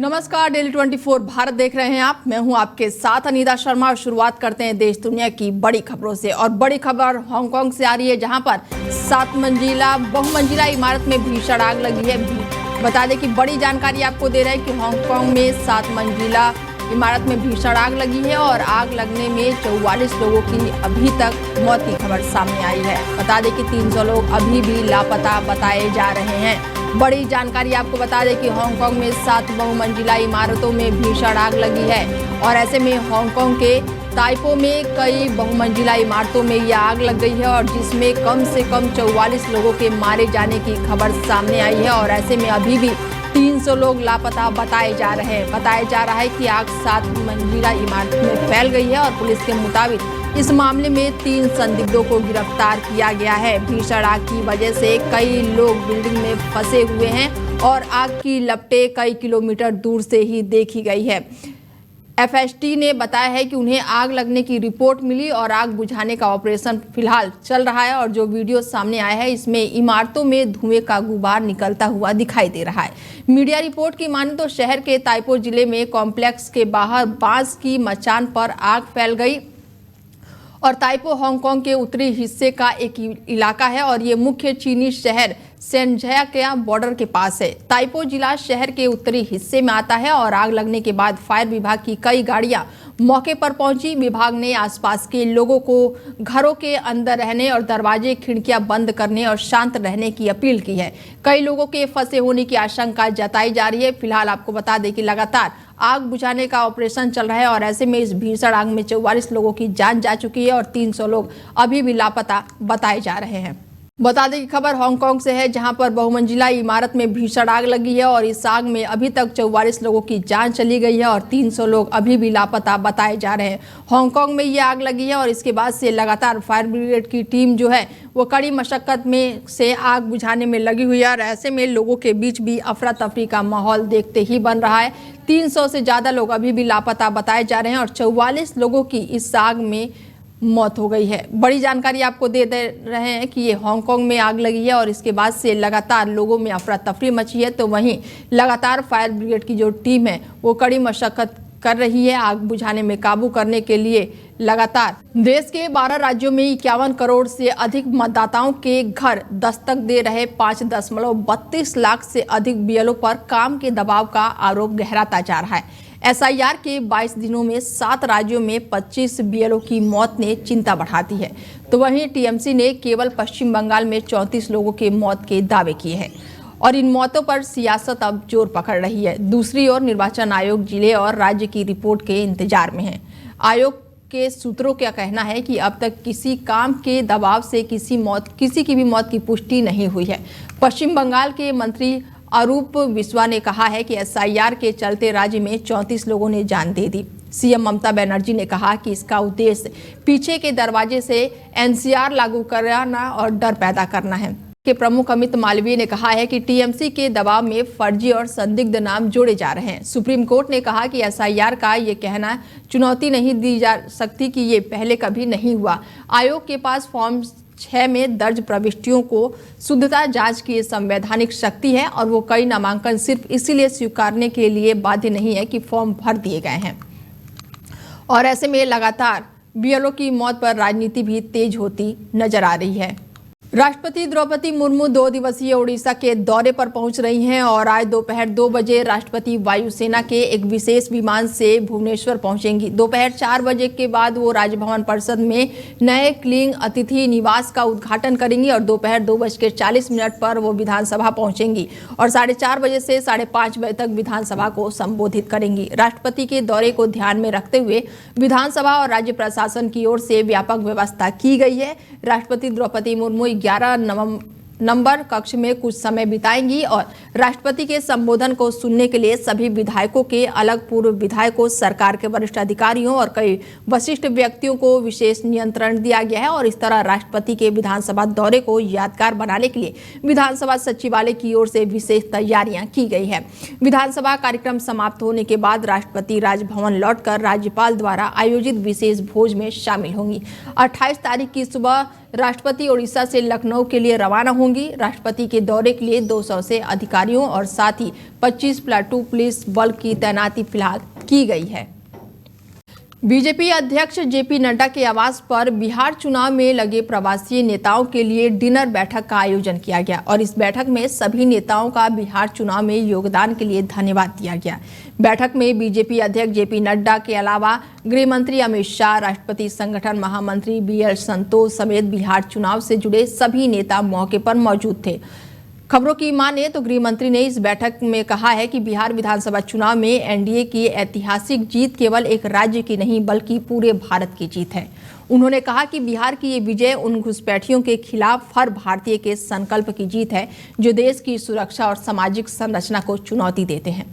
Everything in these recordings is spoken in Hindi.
नमस्कार, डेली 24 भारत देख रहे हैं आप। मैं हूं आपके साथ अनीता शर्मा और शुरुआत करते हैं देश दुनिया की बड़ी खबरों से। और बड़ी खबर हांगकांग से आ रही है, जहां पर 7 मंजिला बहुमंजिला इमारत में भीषण आग लगी है। बता दें कि बड़ी जानकारी आपको दे रहे हैं कि हांगकांग में 7 मंजिला इमारत में भीषण आग लगी है और आग लगने में 44 लोगों की अभी तक मौत की खबर सामने आई है। बता दें कि 300 लोग अभी भी लापता बताए जा रहे हैं। बड़ी जानकारी आपको बता दें कि हांगकांग में 7 बहुमंजिला इमारतों में भीषण आग लगी है और ऐसे में हांगकांग के ताइपो में कई बहुमंजिला इमारतों में यह आग लग गई है और जिसमें कम से कम 44 लोगों के मारे जाने की खबर सामने आई है। और ऐसे में अभी भी 300 लोग लापता बताए जा रहे हैं। बताया जा रहा है कि आग 7 मंजिला इमारत में फैल गई है और पुलिस के मुताबिक इस मामले में 3 संदिग्धों को गिरफ्तार किया गया है। भीषण आग की वजह से कई लोग बिल्डिंग में फंसे हुए हैं और आग की लपटें कई किलोमीटर दूर से ही देखी गई है। एफएसटी ने बताया है कि उन्हें आग लगने की रिपोर्ट मिली और आग बुझाने का ऑपरेशन फिलहाल चल रहा है। और जो वीडियो सामने आया है, इसमें इमारतों में धुएं का गुबार निकलता हुआ दिखाई दे रहा है। मीडिया रिपोर्ट की माने तो शहर के ताइपो जिले में कॉम्प्लेक्स के बाहर बांस की मचान पर आग फैल गई। और ताइपो हांगकांग के उत्तरी हिस्से का एक इलाका है और ये मुख्य चीनी शहर शेंझा के बॉर्डर के पास है। ताइपो जिला शहर के उत्तरी हिस्से में आता है और आग लगने के बाद फायर विभाग की कई गाड़ियां मौके पर पहुंची। विभाग ने आसपास के लोगों को घरों के अंदर रहने और दरवाजे खिड़कियां बंद करने और शांत रहने की अपील की है। कई लोगों के फंसे होने की आशंका जताई जा रही है। फिलहाल आपको बता दें कि लगातार आग बुझाने का ऑपरेशन चल रहा है और ऐसे में इस भीषण आग में 44 लोगों की जान जा चुकी है और 300 लोग अभी भी लापता बताए जा रहे हैं। बता दें कि खबर हांगकांग से है, जहां पर बहुमंजिला इमारत में भीषण आग लगी है और इस आग में अभी तक 44 लोगों की जान चली गई है और 300 लोग अभी भी लापता बताए जा रहे हैं। हांगकांग में ये आग लगी है और इसके बाद से लगातार फायर ब्रिगेड की टीम जो है वो कड़ी मशक्कत में से आग बुझाने में लगी हुई है और ऐसे में लोगों के बीच भी अफरा तफरी का माहौल देखते ही बन रहा है। 300 से ज़्यादा लोग अभी भी लापता बताए जा रहे हैं और 44 लोगों की इस आग में मौत हो गई है। बड़ी जानकारी आपको दे रहे हैं कि ये हांगकांग में आग लगी है और इसके बाद से लगातार लोगों में अफरा तफरी मची है। तो वहीं लगातार फायर ब्रिगेड की जो टीम है वो कड़ी मशक्कत कर रही है आग बुझाने में काबू करने के लिए। लगातार देश के 12 राज्यों में 51 करोड़ से अधिक मतदाताओं के घर दस्तक दे रहे 5.32 लाख से अधिक बीएलओ पर काम के दबाव का आरोप गहराता जा रहा है। एसआईआर के 22 दिनों में 7 राज्यों में 25 बीएलओ की मौत ने चिंता बढ़ा दी है। तो वहीं टीएमसी ने केवल पश्चिम बंगाल में 34 लोगों के मौत के दावे किए हैं और इन मौतों पर सियासत अब जोर पकड़ रही है। दूसरी ओर निर्वाचन आयोग जिले और राज्य की रिपोर्ट के इंतजार में है। आयोग के सूत्रों का कहना है कि अब तक किसी काम के दबाव से किसी की भी मौत की पुष्टि नहीं हुई है। पश्चिम बंगाल के मंत्री अरूप विश्वा ने कहा है कि एसआईआर के चलते राज्य में 34 लोगों ने जान दे दी। सीएम ममता बनर्जी ने कहा कि इसका उद्देश्य पीछे के दरवाजे से एनसीआर लागू कराना और डर पैदा करना है। के प्रमुख अमित मालवीय ने कहा है कि टीएमसी के दबाव में फर्जी और संदिग्ध नाम जोड़े जा रहे हैं। सुप्रीम कोर्ट ने कहा कि एसआईआर का ये कहना चुनौती नहीं दी जा सकती कि ये पहले कभी नहीं हुआ। आयोग के पास फॉर्म 6 में दर्ज प्रविष्टियों को शुद्धता जांच की संवैधानिक शक्ति है और वो कई नामांकन सिर्फ इसीलिए स्वीकारने के लिए बाध्य नहीं है कि फॉर्म भर दिए गए हैं। और ऐसे में लगातार बीएलओ की मौत पर राजनीति भी तेज होती नजर आ रही है। राष्ट्रपति द्रौपदी मुर्मू 2 दिवसीय ओडिशा के दौरे पर पहुंच रही हैं और आज दोपहर 2 बजे राष्ट्रपति वायुसेना के एक विशेष विमान से भुवनेश्वर पहुंचेंगी। दोपहर 4 बजे के बाद वो राजभवन परिसर में नए क्लीन अतिथि निवास का उद्घाटन करेंगी और दोपहर 2:40 पर वो विधानसभा पहुंचेंगी और 4:30 बजे से 5:30 बजे तक विधानसभा को संबोधित करेंगी। राष्ट्रपति के दौरे को ध्यान में रखते हुए विधानसभा और राज्य प्रशासन की ओर से व्यापक व्यवस्था की गई है। राष्ट्रपति द्रौपदी मुर्मू 11 नंबर कक्ष में कुछ समय बिताएंगी और राष्ट्रपति के संबोधन को सुनने के लिए सभी विधायकों के अलग पूर्व विधायकों, सरकार के वरिष्ठ अधिकारियों और कई वरिष्ठ व्यक्तियों को विशेष नियंत्रण दिया गया है। और इस तरह राष्ट्रपति के विधानसभा दौरे को यादगार बनाने के लिए विधानसभा सचिवालय की ओर से विशेष तैयारियां की गई है। विधानसभा कार्यक्रम समाप्त होने के बाद राष्ट्रपति राजभवन लौटकर राज्यपाल द्वारा आयोजित विशेष भोज में शामिल होंगी। 28 तारीख की सुबह राष्ट्रपति ओडिशा से लखनऊ के लिए रवाना होंगी। राष्ट्रपति के दौरे के लिए 200 से अधिकारियों और साथ ही 25 प्लाटून पुलिस बल की तैनाती फिलहाल की गई है। बीजेपी अध्यक्ष जेपी नड्डा के आवास पर बिहार चुनाव में लगे प्रवासी नेताओं के लिए डिनर बैठक का आयोजन किया गया और इस बैठक में सभी नेताओं का बिहार चुनाव में योगदान के लिए धन्यवाद दिया गया। बैठक में बीजेपी अध्यक्ष जेपी नड्डा के अलावा गृह मंत्री अमित शाह, राष्ट्रपति संगठन महामंत्री BL संतोष समेत बिहार चुनाव से जुड़े सभी नेता मौके पर मौजूद थे। खबरों की माने तो गृह मंत्री ने इस बैठक में कहा है कि बिहार विधानसभा चुनाव में एनडीए की ऐतिहासिक जीत केवल एक राज्य की नहीं बल्कि पूरे भारत की जीत है। उन्होंने कहा कि बिहार की ये विजय उन घुसपैठियों के खिलाफ हर भारतीय के संकल्प की जीत है जो देश की सुरक्षा और सामाजिक संरचना को चुनौती देते हैं।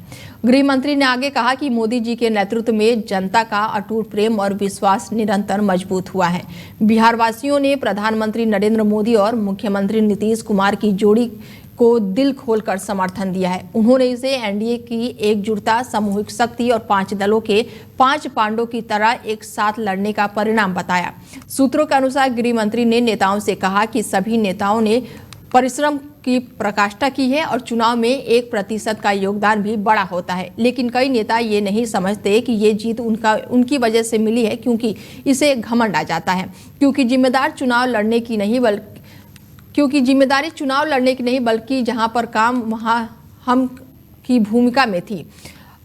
गृह मंत्री ने आगे कहा कि मोदी जी के नेतृत्व में जनता का अटूट प्रेम और विश्वास निरंतर मजबूत हुआ है। बिहार वासियों ने प्रधानमंत्री नरेंद्र मोदी और मुख्यमंत्री नीतीश कुमार की जोड़ी को दिल खोलकर समर्थन दिया है। उन्होंने इसे एनडीए की एकजुटता, सामूहिक शक्ति और 5 दलों के 5 पांडों की तरह एक साथ लड़ने का परिणाम बताया। सूत्रों के अनुसार गृह मंत्री ने नेताओं से कहा कि सभी नेताओं ने परिश्रम की प्रकाष्ठा की है और चुनाव में 1% का योगदान भी बड़ा होता है, लेकिन कई नेता ये नहीं समझते कि ये जीत उनकी वजह से मिली है क्योंकि इसे घमंड आ जाता है। क्योंकि जिम्मेदारी चुनाव लड़ने की नहीं बल्कि जहां पर काम वहां हम की भूमिका में थी।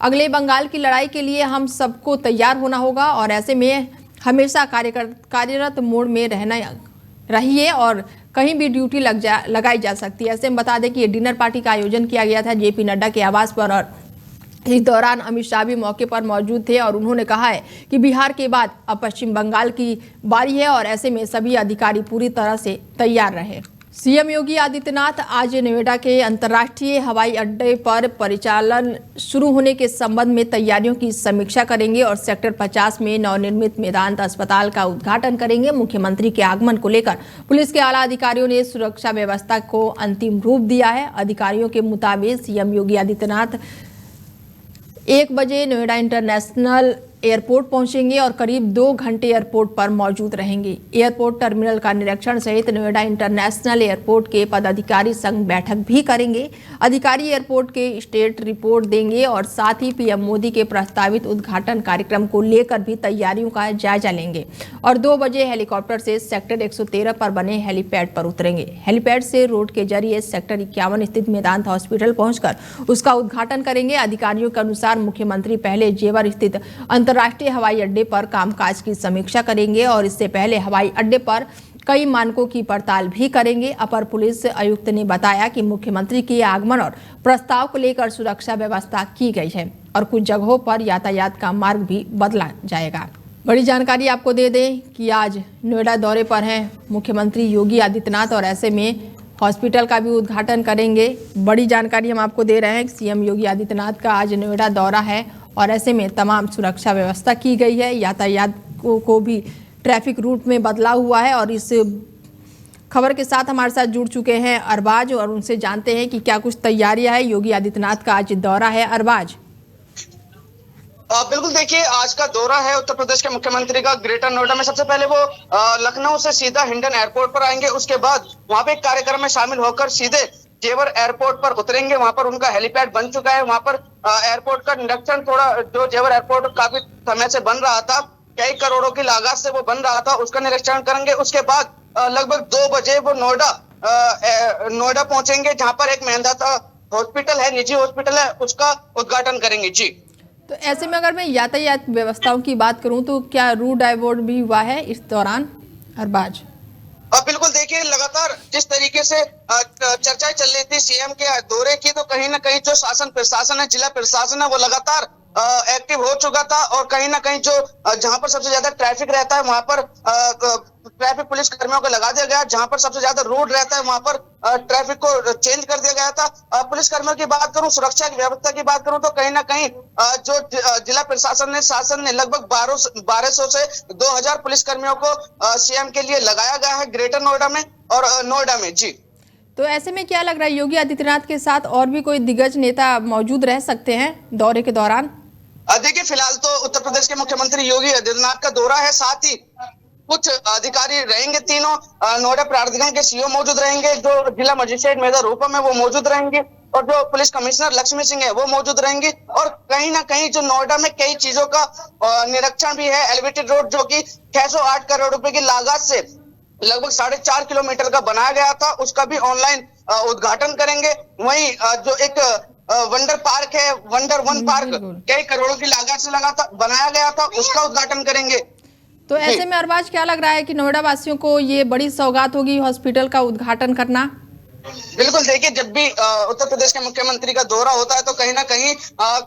अगले बंगाल की लड़ाई के लिए हम सबको तैयार होना होगा और ऐसे में हमेशा कार्यरत मोड में रहिए और कहीं भी ड्यूटी लगाई जा सकती है। ऐसे में बता दें कि ये डिनर पार्टी का आयोजन किया गया था जेपी नड्डा के आवास पर और इस दौरान अमित शाह भी मौके पर मौजूद थे और उन्होंने कहा है कि बिहार के बाद अब पश्चिम बंगाल की बारी है और ऐसे में सभी अधिकारी पूरी तरह से तैयार रहे। सीएम योगी आदित्यनाथ आज नोएडा के अंतर्राष्ट्रीय हवाई अड्डे पर परिचालन शुरू होने के संबंध में तैयारियों की समीक्षा करेंगे और सेक्टर 50 में नवनिर्मित मेदांत अस्पताल का उद्घाटन करेंगे। मुख्यमंत्री के आगमन को लेकर पुलिस के आला अधिकारियों ने सुरक्षा व्यवस्था को अंतिम रूप दिया है। अधिकारियों के मुताबिक सीएम योगी आदित्यनाथ 1 बजे नोएडा इंटरनेशनल एयरपोर्ट पहुंचेंगे और करीब 2 घंटे एयरपोर्ट पर मौजूद रहेंगे। एयरपोर्ट टर्मिनल का निरीक्षण सहित नोएडा इंटरनेशनल एयरपोर्ट के पदाधिकारी संग बैठक भी करेंगे। अधिकारी एयरपोर्ट के स्टेट रिपोर्ट देंगे और साथ ही पीएम मोदी के प्रस्तावित उद्घाटन कार्यक्रम को लेकर भी तैयारियों का जायजा लेंगे और 2 बजे हेलीकॉप्टर से सेक्टर 113 पर बने हेलीपैड पर उतरेंगे। हेलीपैड से रोड के जरिए सेक्टर 51 स्थित मेदांत हॉस्पिटल पहुंचकर उसका उद्घाटन करेंगे। अधिकारियों के अनुसार मुख्यमंत्री पहले जेवर स्थित अंतर्राष्ट्रीय हवाई अड्डे पर कामकाज की समीक्षा करेंगे और इससे पहले हवाई अड्डे पर कई मानकों की पड़ताल भी करेंगे। अपर पुलिस आयुक्त ने बताया कि मुख्यमंत्री के आगमन और प्रस्ताव को लेकर सुरक्षा व्यवस्था की गई है और कुछ जगहों पर यातायात का मार्ग भी बदला जाएगा। बड़ी जानकारी आपको दे दें कि आज नोएडा दौरे पर हैं मुख्यमंत्री योगी आदित्यनाथ और ऐसे में हॉस्पिटल का भी उद्घाटन करेंगे। बड़ी जानकारी हम आपको दे रहे हैं कि सीएम योगी आदित्यनाथ का आज नोएडा दौरा है और ऐसे में तमाम सुरक्षा व्यवस्था की गई है। यातायात को भी ट्रैफिक रूट में बदला हुआ है और इस खबर के साथ हमारे साथ जुड़ चुके हैं अरबाज और उनसे जानते हैं कि क्या कुछ तैयारियां है योगी आदित्यनाथ का आज दौरा है। अरबाज। बिल्कुल, देखिए आज का दौरा है उत्तर प्रदेश के मुख्यमंत्री का ग्रेटर नोएडा में। सबसे पहले वो लखनऊ से सीधा हिंडन एयरपोर्ट पर आएंगे, उसके बाद वहां पे एक कार्यक्रम में शामिल होकर सीधे जेवर एयरपोर्ट पर उतरेंगे। वहां पर उनका हेलीपैड बन चुका है। वहां पर एयरपोर्ट का निरीक्षण थोड़ा जो जेवर एयरपोर्ट काफी समय से बन रहा था, कई करोड़ों की लागत से वो बन रहा था, उसका निरीक्षण करेंगे। उसके बाद लगभग 2 बजे वो नोएडा पहुंचेंगे जहां पर एक मेदांता हॉस्पिटल है, निजी हॉस्पिटल है, उसका उद्घाटन करेंगे। जी, तो ऐसे में अगर मैं यातायात व्यवस्थाओं की बात करूं तो क्या रूट डाइवर्ट भी हुआ है इस दौरान? अरबाज। बिल्कुल, देखिए लगातार जिस तरीके से चर्चाएं चल रही थी सीएम के दौरे की, तो कहीं ना कहीं जो शासन प्रशासन है, जिला प्रशासन है, वो लगातार एक्टिव हो चुका था और कहीं ना कहीं जो जहां पर सबसे ज्यादा ट्रैफिक रहता है वहां पर ट्रैफिक पुलिस कर्मियों को लगा दिया गया। जहां पर सबसे ज्यादा रोड रहता है वहां पर ट्रैफिक को चेंज कर दिया गया था। पुलिस कर्मियों की बात करूं, सुरक्षा की व्यवस्था की बात करूं तो कहीं ना कहीं जो जिला प्रशासन ने, शासन ने लगभग 1200 से 2000 पुलिस कर्मियों को सीएम के लिए लगाया गया है ग्रेटर नोएडा में और नोएडा में। जी, तो ऐसे में क्या लग रहा है योगी आदित्यनाथ के साथ और भी कोई दिग्गज नेता मौजूद रह सकते हैं दौरे के दौरान? देखिए फिलहाल तो उत्तर प्रदेश के मुख्यमंत्री योगी आदित्यनाथ का दौरा है, साथ ही कुछ अधिकारी रहेंगे तीनों, नोएडा प्राधिकरण के सीओ मौजूद रहेंगे, जो जिला मजिस्ट्रेट मेजर रूपम है वो मौजूद रहेंगे, और जो पुलिस कमिश्नर लक्ष्मी सिंह है वो मौजूद रहेंगे। और कहीं ना कहीं जो नोएडा में कई चीजों का निरीक्षण भी है। एलिवेटेड रोड जो कि 608 करोड़ रुपए की लागत से लगभग 4.5 किलोमीटर का बनाया गया था, उसका भी ऑनलाइन उद्घाटन करेंगे। वहीं जो एक वंडर पार्क है, वंडर वन पार्क, कई करोड़ों की लागत से बनाया गया था, उसका उद्घाटन करेंगे। तो ऐसे में अरबाज क्या लग रहा है कि नोएडा वासियों को ये बड़ी सौगात होगी हॉस्पिटल का उद्घाटन करना? बिल्कुल, देखिए जब भी उत्तर प्रदेश के मुख्यमंत्री का दौरा होता है तो कहीं ना कहीं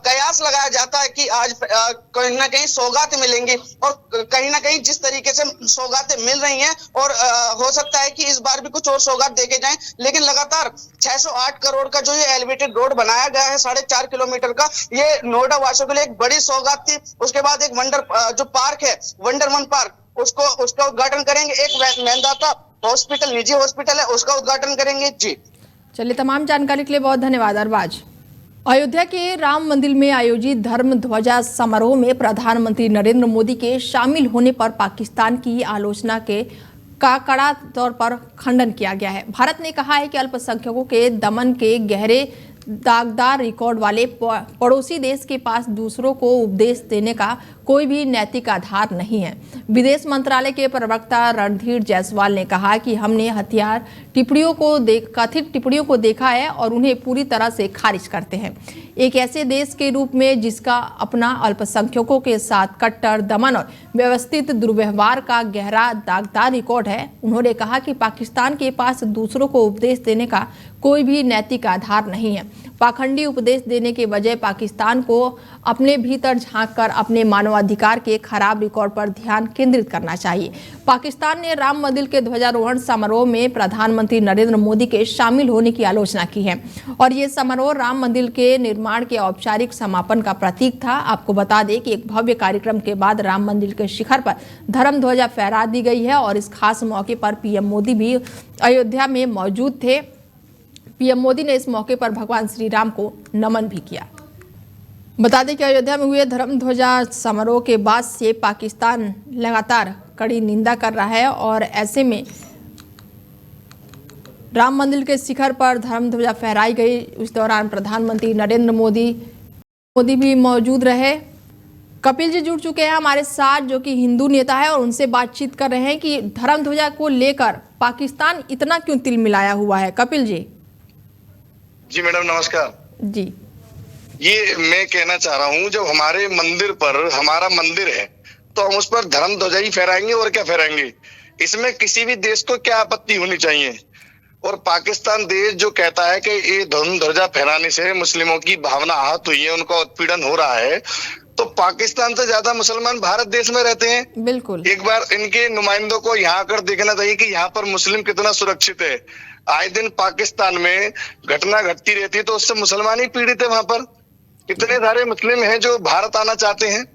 कयास लगाया जाता है कि आज कहीं ना कहीं सौगातें मिलेंगी, और कहीं ना कहीं जिस तरीके से सौगातें मिल रही हैं, और हो सकता है कि इस बार भी कुछ और सौगात देके जाएं। लेकिन लगातार 608 करोड़ का जो ये एलिवेटेड रोड बनाया गया है 4.5 किलोमीटर का, ये नोएडा वासियों के लिए एक बड़ी सौगात थी। उसके बाद एक वंडर जो पार्क है, वंडर वन पार्क, उसका उद्घाटन करेंगे। एक मेंदाता हॉस्पिटल, निजी हॉस्पिटल है, उसका उद्घाटन करेंगे। जी चलिए, तमाम जानकारी के लिए बहुत धन्यवाद अरबाज। अयोध्या के राम मंदिर में आयोजित धर्म ध्वजा समारोह में प्रधानमंत्री नरेंद्र मोदी के शामिल होने पर पाकिस्तान की आलोचना का कड़ा तौर पर खंडन किया गया है। भारत ने कहा है कि अल्पसंख्यकों के दमन के गहरे दागदार रिकॉर्ड वाले पड़ोसी देश के पास दूसरों को उपदेश देने का कोई भी नैतिक आधार नहीं है। विदेश मंत्रालय के प्रवक्ता रणधीर जायसवाल ने कहा कि हमने कथित टिप्पणियों को देखा है और उन्हें पूरी तरह से खारिज करते हैं। एक ऐसे देश के रूप में जिसका अपना अल्पसंख्यकों के साथ कट्टर दमन और व्यवस्थित दुर्व्यवहार का गहरा दागदार रिकॉर्ड है। उन्होंने कहा कि पाकिस्तान के पास दूसरों को उपदेश देने का कोई भी नैतिक आधार नहीं है। पाखंडी उपदेश देने के बजाय पाकिस्तान को अपने भीतर झांककर अपने मानवाधिकार के खराब रिकॉर्ड पर ध्यान केंद्रित करना चाहिए। पाकिस्तान ने राम मंदिर के ध्वजारोहण समारोह में प्रधानमंत्री नरेंद्र मोदी के शामिल होने की आलोचना की है और ये समारोह राम मंदिर के निर्माण के औपचारिक समापन का प्रतीक था। आपको बता दें कि एक भव्य कार्यक्रम के बाद राम मंदिर के शिखर पर धर्म ध्वजा फहरा दी गई है और इस खास मौके पर पीएम मोदी भी अयोध्या में मौजूद थे। पीएम मोदी ने इस मौके पर भगवान श्री राम को नमन भी किया। बता दें कि अयोध्या में हुए धर्म ध्वजा समारोह के बाद से पाकिस्तान लगातार कड़ी निंदा कर रहा है और ऐसे में राम मंदिर के शिखर पर धर्म ध्वजा फहराई गई। उस दौरान प्रधानमंत्री नरेंद्र मोदी भी मौजूद रहे। कपिल जी जुड़ चुके हैं हमारे साथ, जो कि हिंदू नेता है, और उनसे बातचीत कर रहे हैं कि धर्म ध्वजा को लेकर पाकिस्तान इतना क्यों तिलमिलाया हुआ है। कपिल जी। जी मैडम नमस्कार जी। ये मैं कहना चाह रहा हूँ, जब हमारे मंदिर पर, हमारा मंदिर है तो हम उस पर धर्म ध्वजा ही फहराएंगे और क्या फहराएंगे। इसमें किसी भी देश को क्या आपत्ति होनी चाहिए। और पाकिस्तान देश जो कहता है कि ये धर्म ध्वजा फहराने से मुस्लिमों की भावना आहत हुई है, उनका उत्पीड़न हो रहा है, तो पाकिस्तान से ज्यादा मुसलमान भारत देश में रहते हैं। बिल्कुल। एक बार इनके नुमाइंदों को यहाँ आकर देखना चाहिए कि यहाँ पर मुस्लिम कितना सुरक्षित है। आए दिन पाकिस्तान में घटना घटती रहती है तो उससे मुसलमान ही पीड़ित है। वहां पर कितने सारे मुस्लिम हैं जो भारत आना चाहते हैं।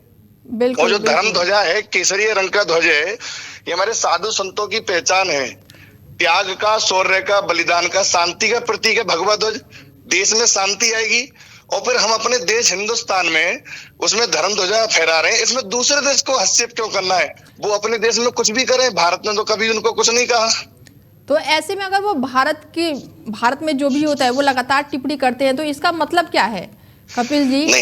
बिल्कुल। और जो धर्म ध्वजा है, केसरिया रंग का ध्वज है, ये हमारे साधु संतों की पहचान है। त्याग का, शौर्य का, बलिदान का, शांति का प्रतीक है भगवा ध्वज। देश में शांति आएगी। और फिर हम अपने देश हिंदुस्तान में उसमें धर्म ध्वजा फहरा रहे हैं, इसमें दूसरे देश को हस्तक्षेप क्यों करना है। वो अपने देश में कुछ भी करें, भारत ने तो कभी उनको कुछ नहीं कहा। तो ऐसे में अगर वो भारत में जो भी होता है वो लगातार टिप्पणी करते हैं तो इसका मतलब क्या है कपिल जी?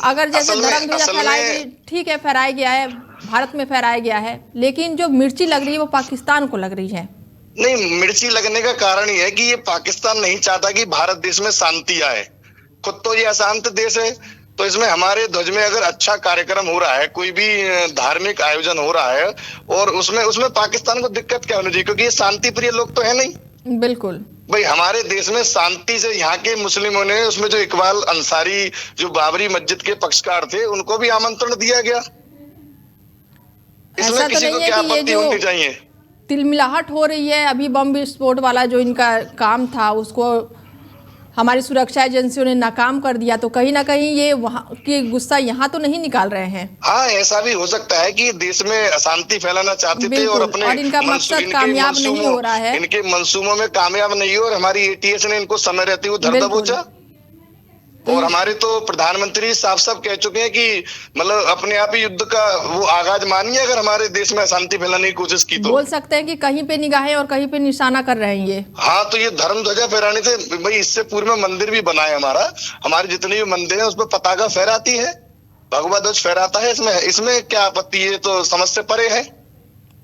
अगर जैसे धर्म ध्वजा फहराई, ठीक है, फहराया गया है, भारत में फहराया गया है, लेकिन जो मिर्ची लग रही है वो पाकिस्तान को लग रही है। नहीं, मिर्ची लगने का कारण ये है कि ये पाकिस्तान नहीं चाहता कि भारत देश में शांति आए। खुद तो ये अशांत देश है, तो इसमें हमारे ध्वज में अगर अच्छा कार्यक्रम हो रहा है, कोई भी धार्मिक आयोजन हो रहा है, और उसमें पाकिस्तान को दिक्कत क्या होनी चाहिए, क्योंकि ये शांति प्रिय लोग तो है नहीं। बिल्कुल भाई, हमारे देश में शांति से यहाँ के मुस्लिमों ने, उसमें जो इकबाल अंसारी जो बाबरी मस्जिद के पक्षकार थे, उनको भी आमंत्रण दिया गया। इसमें किसी को क्या आपत्ति होनी चाहिए। तिलमिलाहट हो रही है, अभी बम विस्फोट वाला जो इनका काम था उसको हमारी सुरक्षा एजेंसियों ने नाकाम कर दिया, तो कहीं ना कहीं ये वहाँ की गुस्सा यहाँ तो नहीं निकाल रहे हैं। हाँ, ऐसा भी हो सकता है कि देश में अशांति फैलाना चाहते थे और अपने और इनका मकसद कामयाब नहीं हो रहा है, इनके मंसूबों में कामयाब नहीं हो, और हमारी एटीएस ने इनको समय रहते हुए धर दबोचा। और हमारे तो प्रधानमंत्री साफ साफ कह चुके हैं कि मतलब अपने आप ही युद्ध का वो आगाज मानिए अगर हमारे देश में अशांति फैलाने की कोशिश की तो। बोल सकते हैं कि कहीं पे निगाहें और कहीं पे निशाना कर रहे हैं ये। हाँ, तो ये धर्म ध्वजा फहराने से भाई, इससे पूर्व में मंदिर भी बना है हमारे जितने भी मंदिर है उस पर पताका फहराती है, भगवा ध्वज फहराता है। इसमें क्या आपत्ति है? तो समझ से परे है।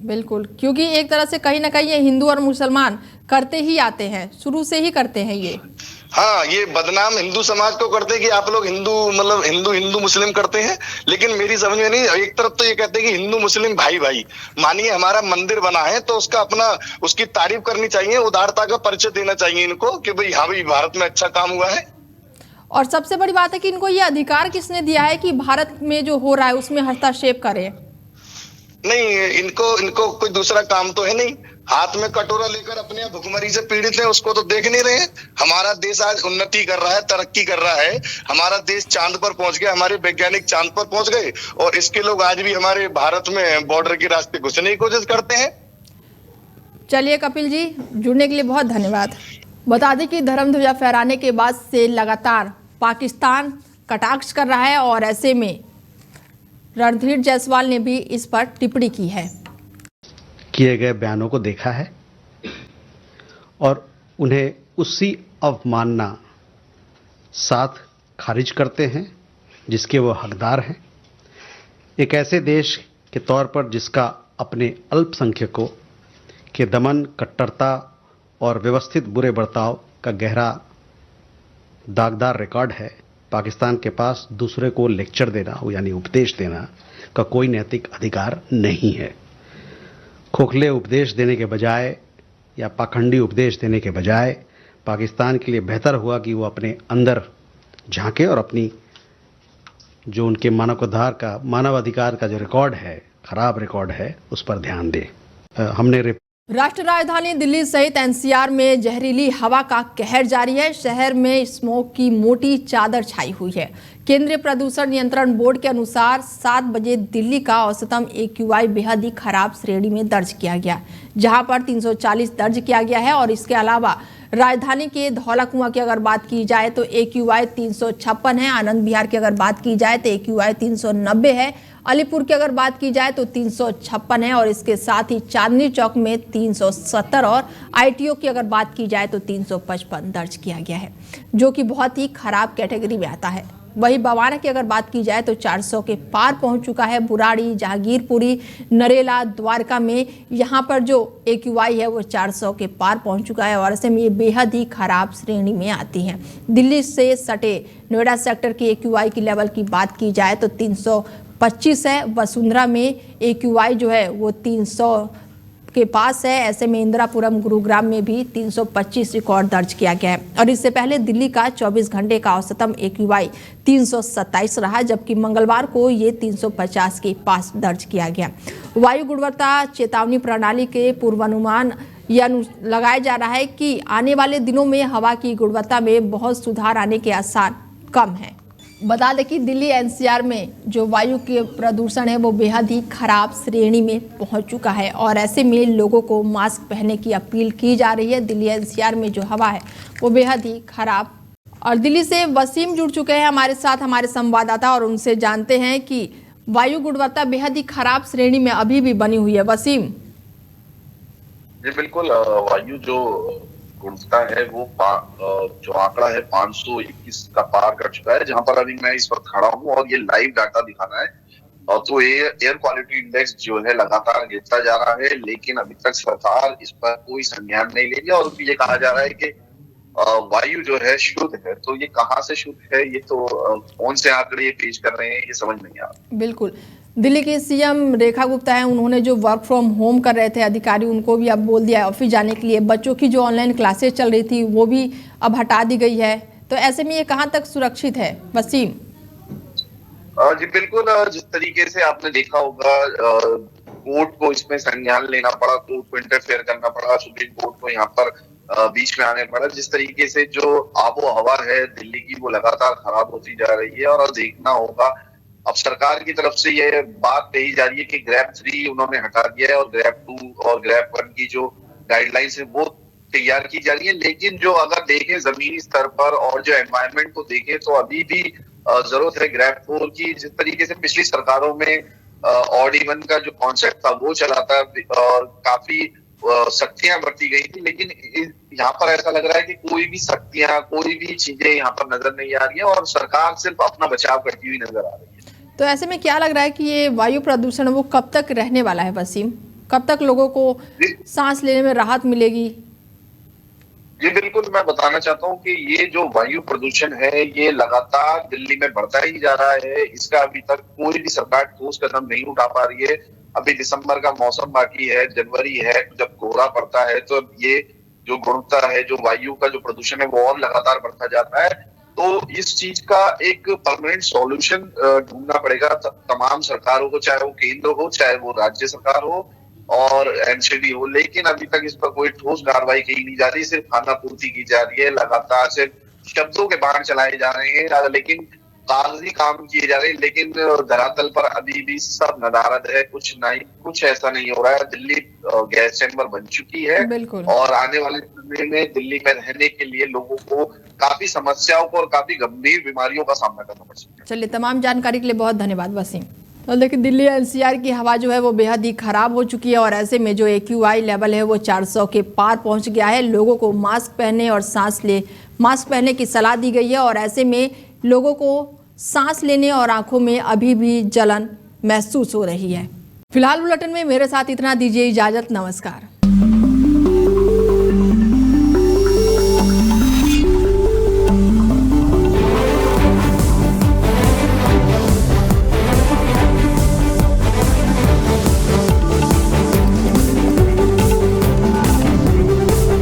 बिल्कुल, क्योंकि एक तरह से कहीं ना कहीं ये हिंदू और मुसलमान करते ही आते हैं, शुरू से ही करते हैं ये। हाँ, ये बदनाम हिंदू समाज को करते हैं कि आप लोग हिंदू मतलब हिंदू मुस्लिम करते हैं, लेकिन मेरी समझ में नहीं। एक तरफ तो ये कहते हैं कि हिंदू मुस्लिम भाई भाई, मानिए हमारा मंदिर बना है तो उसकी तारीफ करनी चाहिए, उदारता का परिचय देना चाहिए इनको कि भाई हाँ भाई भारत में अच्छा काम हुआ है। और सबसे बड़ी बात है कि इनको ये अधिकार किसने दिया है कि भारत में जो हो रहा है उसमें हस्तक्षेप करें? नहीं, इनको कोई दूसरा काम तो है नहीं। हाथ में कटोरा लेकर अपने भुखमरी से पीड़ित है उसको तो देख नहीं रहे हैं। हमारा देश आज उन्नति कर रहा है, तरक्की कर रहा है, हमारा देश चांद पर पहुंच गया, हमारे वैज्ञानिक चांद पर पहुंच गए और इसके लोग आज भी हमारे भारत में बॉर्डर के रास्ते घुसने की कोशिश करते हैं। चलिए कपिल जी, जुड़ने के लिए बहुत धन्यवाद। बता दें कि धर्म ध्वजा फहराने के बाद से लगातार पाकिस्तान कटाक्ष कर रहा है और ऐसे में रणधीर जायसवाल ने भी इस पर टिप्पणी की है। किए गए बयानों को देखा है और उन्हें उसी अवमानना साथ खारिज करते हैं जिसके वो हकदार हैं। एक ऐसे देश के तौर पर जिसका अपने अल्पसंख्यकों के दमन, कट्टरता और व्यवस्थित बुरे बर्ताव का गहरा दागदार रिकॉर्ड है, पाकिस्तान के पास दूसरे को लेक्चर देना यानी उपदेश देना का कोई नैतिक अधिकार नहीं है। खोखले उपदेश देने के बजाय या पाखंडी उपदेश देने के बजाय पाकिस्तान के लिए बेहतर हुआ कि वो अपने अंदर झांके और अपनी जो उनके मानवाधिकार का जो रिकॉर्ड है, खराब रिकॉर्ड है, उस पर ध्यान दे। हमने राष्ट्रीय राजधानी दिल्ली सहित एनसीआर में जहरीली हवा का कहर जारी है। शहर में स्मोक की मोटी चादर छाई हुई है। केंद्रीय प्रदूषण नियंत्रण बोर्ड के अनुसार 7 बजे दिल्ली का औसतम AQI बेहद ही खराब श्रेणी में दर्ज किया गया, जहां पर 340 दर्ज किया गया है। और इसके अलावा राजधानी के धौला कुआं की अगर बात की जाए तो AQI 356 है। आनंद विहार की अगर बात की जाए तो AQI 390 है। अलीपुर की अगर बात की जाए तो 356 है और इसके साथ ही चांदनी चौक में 370 और ITO की अगर बात की जाए तो 355 दर्ज किया गया है, जो कि बहुत ही खराब कैटेगरी में आता है। वहीं बवाना की अगर बात की जाए तो 400 के पार पहुंच चुका है। बुराड़ी, जहांगीरपुरी, नरेला, द्वारका में यहाँ पर जो AQI है वो 400 के पार पहुंच चुका है और ऐसे में ये बेहद ही खराब श्रेणी में आती हैं। दिल्ली से सटे नोएडा सेक्टर की AQI की लेवल की बात की जाए तो 325 है। वसुंधरा में AQI जो है वो 300 के पास है। ऐसे में इंदिरापुरम, गुरुग्राम में भी 325 रिकॉर्ड दर्ज किया गया है। और इससे पहले दिल्ली का 24 घंटे का औसतम AQI 327 रहा, जबकि मंगलवार को ये 350 के पास दर्ज किया गया। वायु गुणवत्ता चेतावनी प्रणाली के पूर्वानुमान यह लगाया जा रहा है कि आने वाले दिनों में हवा की गुणवत्ता में बहुत सुधार आने के आसार कम है। बता दें कि दिल्ली NCR में जो वायु के प्रदूषण है वो बेहद ही खराब श्रेणी में पहुंच चुका है और ऐसे में लोगों को मास्क पहनने की अपील की जा रही है। दिल्ली NCR में जो हवा है वो बेहद ही खराब। और दिल्ली से वसीम जुड़ चुके हैं हमारे साथ, हमारे संवाददाता, और उनसे जानते हैं कि वायु गुणवत्ता बेहद ही खराब श्रेणी में अभी भी बनी हुई है। वसीम जी बिल्कुल, वायु जो गुणवत्ता है वो जो आंकड़ा है 521 का पार कर चुका है, जहां पर अभी मैं इस वक्त खड़ा हूं और ये लाइव डाटा दिखाना है। और तो एयर क्वालिटी इंडेक्स जो है लगातार गिरता जा रहा है, लेकिन अभी तक सरकार इस पर कोई संज्ञान नहीं ले रही है। और ये कहा जा रहा है कि वायु जो है शुद्ध है, तो ये कहाँ से शुद्ध है, ये तो कौन से आंकड़े ये पेश कर रहे हैं, ये समझ नहीं आ रहा। बिल्कुल, दिल्ली के CM रेखा गुप्ता है, उन्होंने जो वर्क फ्रॉम होम कर रहे थे अधिकारी, उनको भी अब बोल दिया है ऑफिस जाने के लिए। बच्चों की जो ऑनलाइन क्लासेस चल रही थी वो भी अब हटा दी गई है। तो ऐसे में ये कहाँ तक सुरक्षित है वसीम? जी बिल्कुल, जिस तरीके से आपने देखा होगा कोर्ट को इसमें संज्ञान लेना पड़ा, कोर्ट को इंटरफेयर करना पड़ा, सुप्रीम कोर्ट को यहाँ पर बीच में आने पड़ा। जिस तरीके से जो आबो हवा है दिल्ली की वो लगातार खराब होती जा रही है। और देखना होगा, अब सरकार की तरफ से ये बात कही जा रही है कि ग्रैप 3 उन्होंने हटा दिया है और ग्रैप 2 और ग्रैप 1 की जो गाइडलाइंस है वो तैयार की जा रही है। लेकिन जो अगर देखें जमीनी स्तर पर और जो एनवायरनमेंट को देखें तो अभी भी जरूरत है ग्रैब 4 की। जिस तरीके से पिछली सरकारों में ऑड इवन का जो कॉन्सेप्ट था वो चला था और काफी सख्तियां बरती गई थी, लेकिन यहाँ पर ऐसा लग रहा है कि कोई भी सख्तियां, कोई भी चीजें यहाँ पर नजर नहीं आ रही है और सरकार सिर्फ अपना बचाव करती हुई नजर आ रही है। तो ऐसे में क्या लग रहा है कि ये वायु प्रदूषण वो कब तक रहने वाला है वसीम? कब तक लोगों को सांस लेने में राहत मिलेगी? जी बिल्कुल, मैं बताना चाहता हूँ कि ये जो वायु प्रदूषण है ये लगातार दिल्ली में बढ़ता ही जा रहा है। इसका अभी तक कोई भी सरकार ठोस कदम नहीं उठा पा रही है। अभी दिसंबर का मौसम बाकी है, जनवरी है, जब कोहरा पड़ता है तो ये जो गुणवत्ता है, जो वायु का जो प्रदूषण है वो और लगातार बढ़ता जाता है। तो इस चीज का एक परमानेंट सॉल्यूशन ढूंढना पड़ेगा तमाम सरकारों को, चाहे वो केंद्र हो चाहे वो राज्य सरकार हो और एनसीडी हो। लेकिन अभी तक इस पर कोई ठोस कार्रवाई की नहीं जा रही, सिर्फ खानापूर्ति की जा रही है, लगातार सिर्फ शब्दों के बाण चलाए जा रहे हैं, लेकिन कागजी काम किए जा रहे हैं। लेकिन धरातल पर अभी भी सब नदारद है, कुछ ऐसा नहीं हो रहा है। दिल्ली गैस चैम्बर बन चुकी है और आने वाले समय में दिल्ली में रहने के लिए लोगों को काफी समस्याओं को और काफी गंभीर बीमारियों का सामना करना पड़ सकता है। चलिए, तमाम जानकारी के लिए बहुत धन्यवाद वसीम। तो देखिए, दिल्ली एनसीआर की हवा जो है वो बेहद ही खराब हो चुकी है और ऐसे में जो AQI लेवल है वो 400 के पार पहुंच गया है। लोगों को मास्क पहनने की सलाह दी गई है और ऐसे में लोगों को सांस लेने और आंखों में अभी भी जलन महसूस हो रही है। फिलहाल बुलेटिन में मेरे साथ इतना, दीजिए इजाजत, नमस्कार।